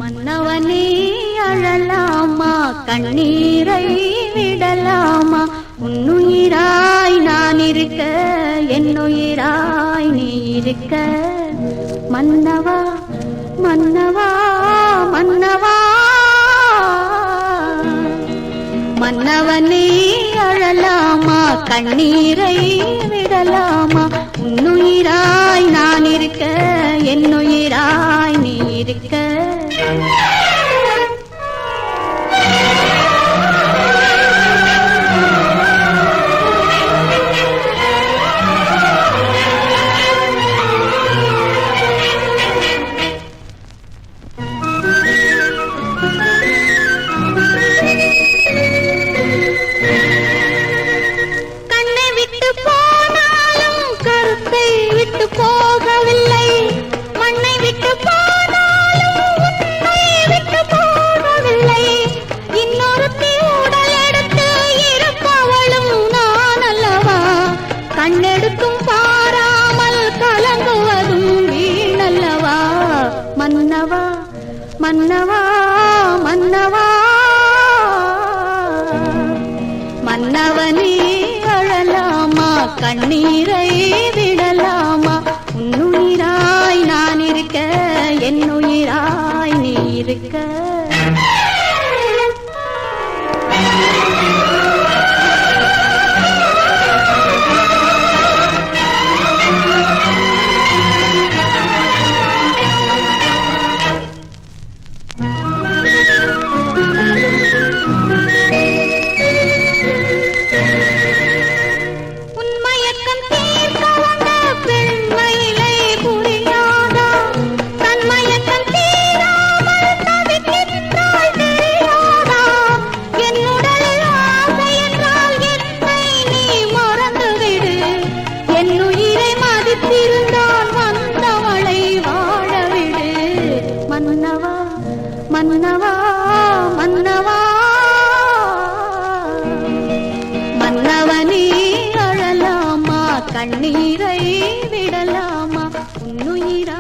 மன்னவனே அழலாமா, கண்ணீரை விடலாமா? உன்னுயிராய் நான் இருக்க, என்னுயிராய் நீ இருக்க. மன்னவா மன்னவா மன்னவா, மன்னவனே அழலாமா, கண்ணீரை விடலாமா? உன்னுயிராய் நான் இருக்க, என்னுயிராய் நீ இருக்க. போகவில்லை, மண்ணை விட்டு போனாலும் உன்னை விட்டு போகவில்லை. இன்னொருத்தி உடல் எடுத்து இருப்பவளும் நான் அல்லவா? கண்ணெடுக்கும் பாராமல் கலங்குவதும் வீணல்லவா? மன்னவா மன்னவா மன்னவா, மன்னவனே அழலாமா, கண்ணீரை விடலாமா? உன்னுயிராய் நான் இருக்க, என்னுயிராய் நீ இருக்க. மன்னவா மன்னவா, மன்னவனே அழலாமா, கண்ணீரை விடலாமா? உன்னுயிரா